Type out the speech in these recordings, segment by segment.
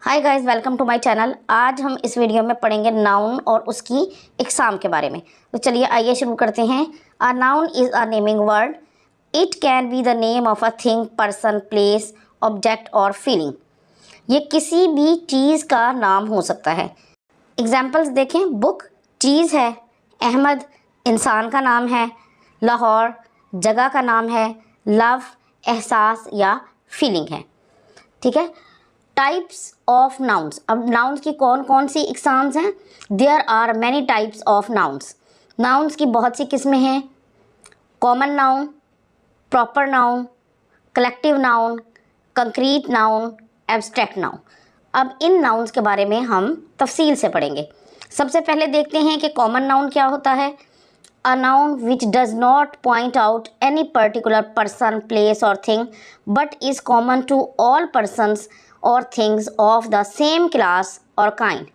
Hi guys, welcome to my channel. आज हम इस वीडियो में पढ़ेंगे नाउन और उसकी इकसाम के बारे में। तो चलिए आइए शुरू करते हैं। A noun is a naming word. It can be the name of a thing, person, place, object और फीलिंग। ये किसी भी चीज़ का नाम हो सकता है। एग्जाम्पल्स देखें। बुक चीज़ है, अहमद इंसान का नाम है, लाहौर जगह का नाम है, लव एहसास या फीलिंग है। ठीक है। Types of nouns. अब नाउन्स की कौन कौन सी इकसाम्स हैं? There are many types of nouns. Nouns की बहुत सी किस्में हैं। Common noun, proper noun, collective noun, concrete noun, abstract noun. अब इन नाउन्स के बारे में हम तफसील से पढ़ेंगे। सबसे पहले देखते हैं कि कॉमन नाउन क्या होता है। A noun which does not point out any particular person, place or thing but is common to all persons or things of the same class or kind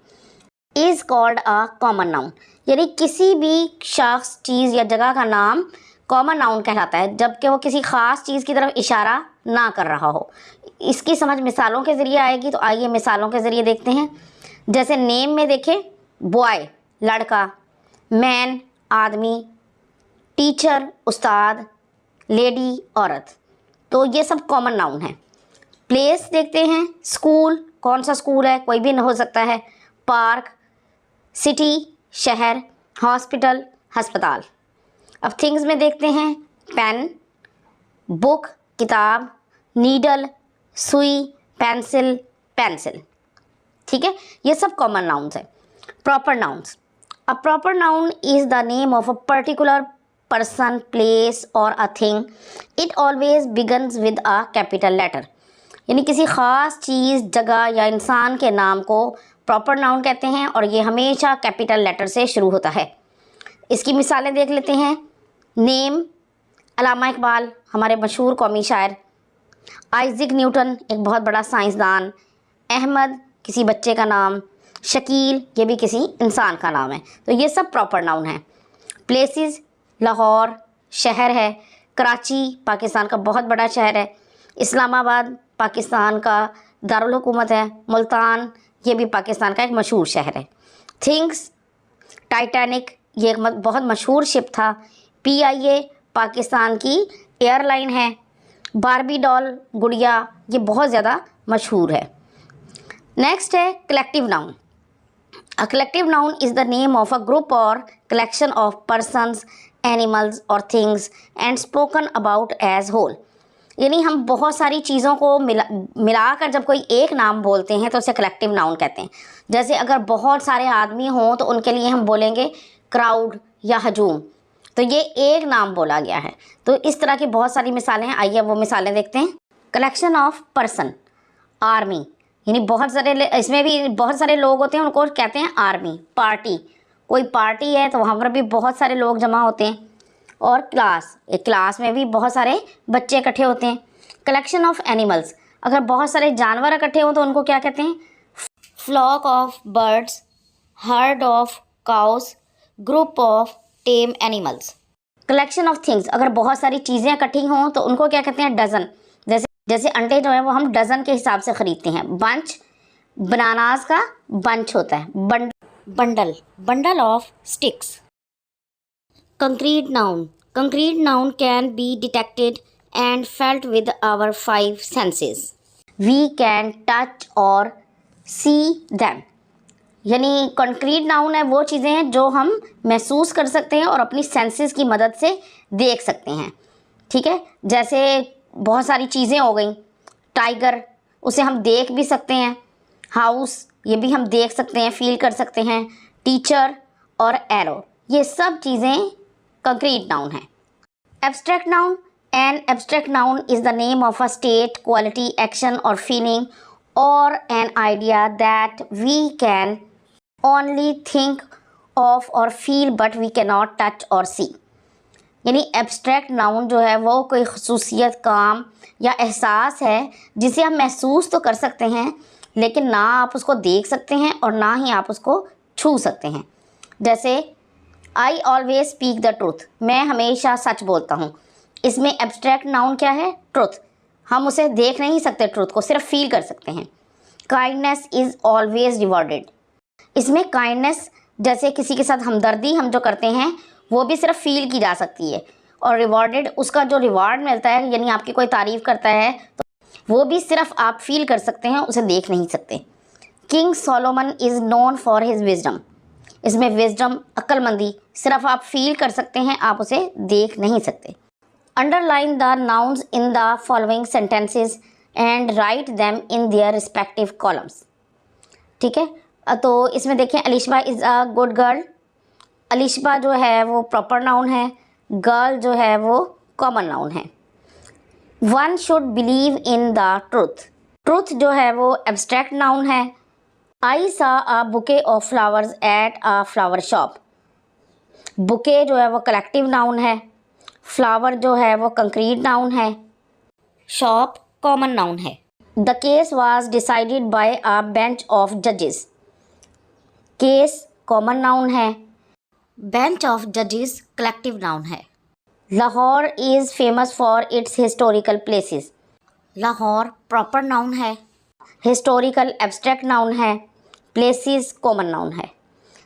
is called a common noun। यानी किसी भी शख्स, चीज़ या जगह का नाम common noun कहलाता है जबकि वो किसी ख़ास चीज़ की तरफ इशारा ना कर रहा हो। इसकी समझ मिसालों के ज़रिए आएगी, तो आइए मिसालों के ज़रिए देखते हैं। जैसे नेम में देखें, बॉय लड़का, मैन आदमी, टीचर उस्ताद, लेडी औरत। तो ये सब कॉमन नाउन है। प्लेस देखते हैं, स्कूल कौन सा स्कूल है, कोई भी हो सकता है। पार्क सिटी शहर, हॉस्पिटल अस्पताल। अब थिंग्स में देखते हैं, पेन बुक किताब, नीडल सुई, पेंसिल पेंसिल। ठीक है, ये सब कॉमन नाउन्स है। Proper nouns. A proper noun is the name of a particular person, place or a thing. It always begins with a capital letter। यानी किसी ख़ास चीज़, जगह या इंसान के नाम को प्रॉपर नाउन कहते हैं और ये हमेशा कैपिटल लेटर से शुरू होता है। इसकी मिसालें देख लेते हैं। नेम अल्लामा इकबाल, हमारे मशहूर कौमी शायर। आइज़ैक न्यूटन, एक बहुत बड़ा साइंसदान। अहमद, किसी बच्चे का नाम। शकील, ये भी किसी इंसान का नाम है। तो ये सब प्रॉपर नाउन है। प्लेसेस लाहौर शहर है, कराची पाकिस्तान का बहुत बड़ा शहर है, इस्लामाबाद पाकिस्तान का दारुल हुकूमत है, मुल्तान ये भी पाकिस्तान का एक मशहूर शहर है। थिंग्स टाइटैनिक, ये एक बहुत मशहूर शिप था। PIA पाकिस्तान की एयरलाइन है। बारबी डॉल गुड़िया, ये बहुत ज़्यादा मशहूर है। नेक्स्ट है collective noun. A collective noun is the name of a group or collection of persons, animals or things and spoken about as whole। यानी हम बहुत सारी चीज़ों को मिलाकर जब कोई एक नाम बोलते हैं तो उसे कलेक्टिव नाउन कहते हैं। जैसे अगर बहुत सारे आदमी हों तो उनके लिए हम बोलेंगे क्राउड या हजूम। तो ये एक नाम बोला गया है। तो इस तरह की बहुत सारी मिसालें हैं, आइए वो मिसालें देखते हैं। कलेक्शन ऑफ पर्सन, आर्मी, यानी बहुत सारे, इसमें भी बहुत सारे लोग होते हैं, उनको कहते हैं आर्मी। पार्टी, कोई पार्टी है तो वहाँ पर भी बहुत सारे लोग जमा होते हैं। और क्लास, एक क्लास में भी बहुत सारे बच्चे इकट्ठे होते हैं। कलेक्शन ऑफ एनिमल्स, अगर बहुत सारे जानवर इकट्ठे हों तो उनको क्या कहते हैं? Flock of birds, herd of cows, group of tame animals. Collection of things, अगर बहुत सारी चीज़ें इकट्ठी हों तो उनको क्या कहते हैं? डजन। जैसे अंडे जो है वो हम डज़न के हिसाब से ख़रीदते हैं। बंच बनानास का बंच होता है। Bundle bundle of sticks. Concrete noun can be detected and felt with our 5 senses. We can touch और सी दैम। यानी कंक्रीट नाउन है वो चीज़ें हैं जो हम महसूस कर सकते हैं और अपनी सेंसेस की मदद से देख सकते हैं। ठीक है, जैसे बहुत सारी चीज़ें हो गई। टाइगर, उसे हम देख भी सकते हैं। हाउस, ये भी हम देख सकते हैं, फील कर सकते हैं। टीचर और एरो, ये सब चीज़ें कंक्रीट नाउन हैं। Abstract noun, an abstract noun is the name of a state, quality, action or feeling or an idea that we can only think of or feel but we can not touch और see. यानी abstract noun जो है वो कोई खसूसियत, काम या एहसास है जिसे हम महसूस तो कर सकते हैं लेकिन ना आप उसको देख सकते हैं और ना ही आप उसको छू सकते हैं। जैसे I always speak the truth, मैं हमेशा सच बोलता हूँ। इसमें एब्स्ट्रैक्ट नाउन क्या है? ट्रुथ। हम उसे देख नहीं सकते, ट्रुथ को सिर्फ फील कर सकते हैं। Kindness is always rewarded. इसमें काइंडनेस जैसे किसी के साथ हमदर्दी हम जो करते हैं वो भी सिर्फ फील की जा सकती है, और रिवॉर्डेड उसका जो रिवार्ड मिलता है, यानी आपकी कोई तारीफ़ करता है तो वो भी सिर्फ आप फील कर सकते हैं, उसे देख नहीं सकते। King Solomon is known for his wisdom. इसमें विजडम अक्लमंदी सिर्फ आप फील कर सकते हैं, आप उसे देख नहीं सकते। Underline the nouns in the following sentences and write them in their respective columns. ठीक है, तो इसमें देखें, Alishba is a good girl. Alishba जो है वो प्रॉपर नाउन है, गर्ल जो है वो कॉमन नाउन है। One should believe in the truth. Truth जो है वो एब्स्ट्रैक्ट नाउन है। आई saw a bouquet of flowers at a flower shop. Bouquet जो है वो कलेक्टिव नाउन है, फ्लावर जो है वो कंक्रीट नाउन है, शॉप कॉमन नाउन है। The case was decided by a bench of जजेस। केस कॉमन नाउन है, बेंच ऑफ जजेस कलेक्टिव नाउन है। Lahore is famous for its historical places. Lahore proper noun है, हिस्टोरिकल एब्स्ट्रैक्ट नाउन है, places common noun है।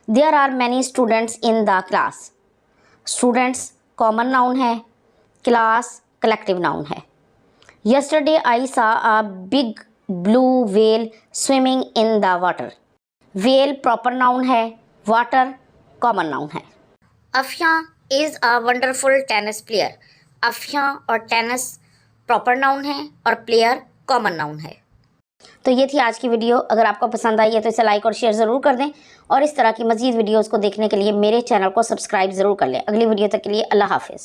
There are many students in the class. Students common noun है, class collective noun है। Yesterday I saw a big blue whale swimming in the water. Whale proper noun है, water common noun है। Afiya is a wonderful tennis player. Afiya और tennis proper noun है और player common noun है। तो ये थी आज की वीडियो। अगर आपको पसंद आई है तो इसे लाइक और शेयर ज़रूर कर दें, और इस तरह की मज़ीद वीडियोज़ को देखने के लिए मेरे चैनल को सब्सक्राइब ज़रूर कर लें। अगली वीडियो तक के लिए अल्लाह हाफिज़।